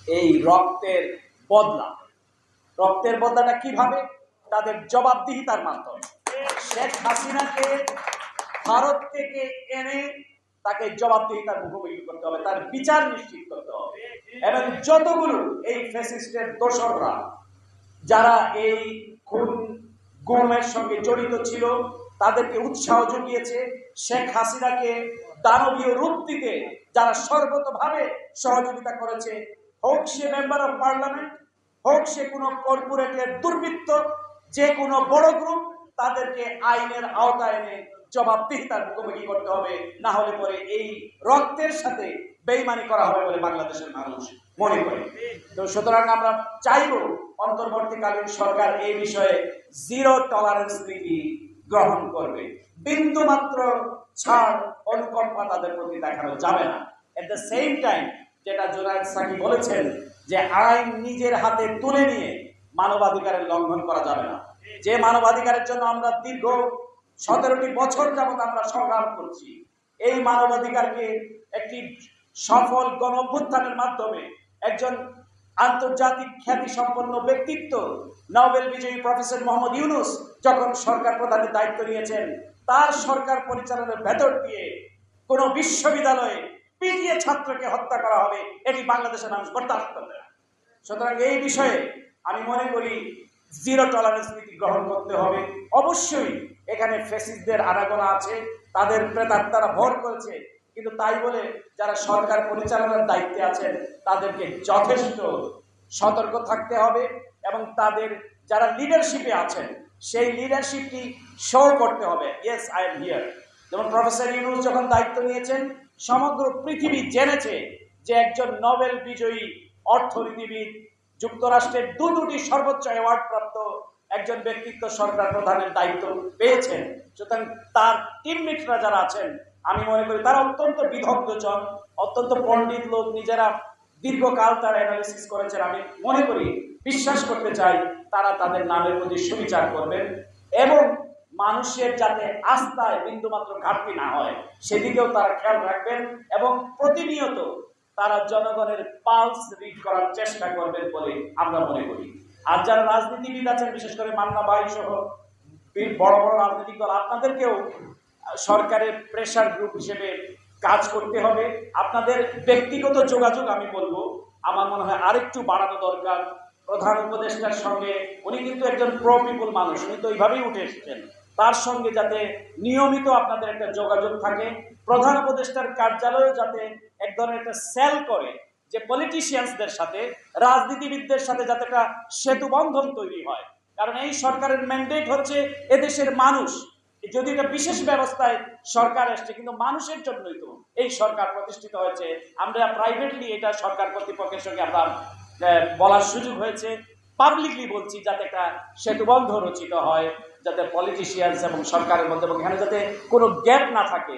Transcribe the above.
এই রক্তের বদলা। রক্তের বদলাটা কিভাবে? তাদের জবাবদিহিতার মাধ্যমে। শেখ হাসিনাকে ভারত থেকে এনে তাকে জবাবদিহিতার মুখোমুখি করতে হবে, তার বিচার নিশ্চিত করতে হবে। এবং যতগুলো এই ফ্যাসিস্টের দোসররা যারা এই খুন গুমের সঙ্গে জড়িত ছিল তাদেরকে উৎসাহ জুগিয়েছে, শেখ হাসিনাকে দানবীয় রূপ দিতে যারা সর্বতভাবে সহযোগিতা করেছে, হোক সে মেম্বার অফ পার্লামেন্ট, হোক সে কোনো কর্পোরেটের দুর্বৃত্ত, যে কোনো বড় গ্রুপ, তাদেরকে আইনের আওতায় এনে জবাবদিহিতার মুখোমুখি করতে হবে। না হলে পরে এই রক্তের সাথে বেইমানি করা হবে বলে বাংলাদেশের মানুষ মনে করে। তো সুতরাং আমরা চাইব অন্তর্বর্তীকালীন সরকার এই বিষয়ে জিরো টলারেন্স নীতি গ্রহণ করবে। বিন্দু মাত্র ছাড় অনুকম্পা তাদের প্রতি দেখানো যাবে না। এট দ্য সেম টাইম যেটা জুনায়েদ সাকি বলেছেন যে আইন নিজের হাতে তুলে নিয়ে মানবাধিকারের লঙ্ঘন করা যাবে না। যে মানবাধিকারের জন্য আমরা দীর্ঘ 17টি বছর যাবত আমরা সংগ্রাম করছি, এই মানবাধিকারকে একটি সফল গণ অভ্যুত্থানের মাধ্যমে একজন আন্তর্জাতিক খ্যাতি সম্পন্ন ব্যক্তিত্ব নোবেল বিজয়ী প্রফেসর মোহাম্মদ ইউনূস যখন সরকার প্রধানের দায়িত্ব নিয়েছেন, তার সরকার পরিচালনার ভেতর দিয়ে কোন বিশ্ববিদ্যালয়ে পিটিয়ে ছাত্রকে হত্যা করা হবে, এটি বাংলাদেশের মানুষ বরদাস্ত করবে না। সুতরাং এই বিষয়ে আমি মনে করি জিরো টলারেন্স নীতি গ্রহণ করতে হবে। অবশ্যই এখানে ফ্যাসিস্টদের আনাগোনা আছে, তাদের প্রেতাত্মারা ভর করেছে, কিন্তু তাই বলে যারা সরকার পরিচালনার দায়িত্বে আছেন তাদেরকে যথেষ্ট সতর্ক থাকতে হবে এবং তাদের যারা লিডারশিপে আছেন সেই লিডারশিপটি শো করতে হবে। Yes, I am here. যেমন প্রফেসর ইউনূস যখন দায়িত্ব নিয়েছেন, সমগ্র পৃথিবী জেনেছে যে একজন নোবেল বিজয়ী অর্থনীতিবিদ, যুক্তরাষ্ট্রের দুটি সর্বোচ্চ অ্যাওয়ার্ড প্রাপ্ত একজন ব্যক্তিত্ব সরকার প্রধানের দায়িত্ব পেয়েছেন। সুতরাং তার টিমমেটরা যারা আছেন আমি মনে করি তারা অত্যন্ত বিদগ্ধজন, অত্যন্ত পণ্ডিত লোক, নিজেরা দীর্ঘকাল তারা অ্যানালিসিস করেছেন। আমি মনে করি, বিশ্বাস করতে চাই তারা তাদের নামের প্রতি সুবিচার করবেন এবং মানুষের যাতে আস্থায় বিন্দুমাত্র ঘাটতি না হয় সেদিকেও তারা খেয়াল রাখবেন এবং প্রতিনিয়ত তারা জনগণের পালস রিড করার চেষ্টা করবেন বলে আমরা মনে করি। আর যারা রাজনীতিবিদ আছেন, বিশেষ করে মান্না ভাই সহ বড় বড় রাজনৈতিক দল, আপনাদেরকেও সরকারের প্রেসার গ্রুপ হিসেবে কাজ করতে হবে। আপনাদের ব্যক্তিগত যোগাযোগ আমি বলবো আমার মনে হয় আরেকটু বাড়ানো দরকার। প্রধান উপদেষ্টার সঙ্গে, উনি কিন্তু একজন প্রো পিপল মানুষ, উনি তো এইভাবেই উঠে এসেছেন, তার সঙ্গে যাতে নিয়মিত আপনাদের একটা যোগাযোগ থাকে। প্রধান উপদেষ্টার কার্যালয়ে যাতে এক ধরনের একটা সেল করে যে পলিটিশিয়ানসদের সাথে, রাজনীতিবিদদের সাথে যাতে একটা সেতু বন্ধন তৈরি হয়। কারণ এই সরকারের ম্যান্ডেট হচ্ছে এদেশের মানুষ। যদি এটা বিশেষ ব্যবস্থায় সরকার আসছে, কিন্তু মানুষের জন্যই তো এই সরকার প্রতিষ্ঠিত হয়েছে। আমরা প্রাইভেটলি এটা সরকার কর্তৃপক্ষের সঙ্গে আমরা বলার সুযোগ হয়েছে, পাবলিকলি বলছি যাতে একটা সেতুবন্ধ রচিত হয়, যাতে পলিটিশিয়ানস এবং সরকারের মধ্যে, এবং এখানে যাতে কোনো গ্যাপ না থাকে।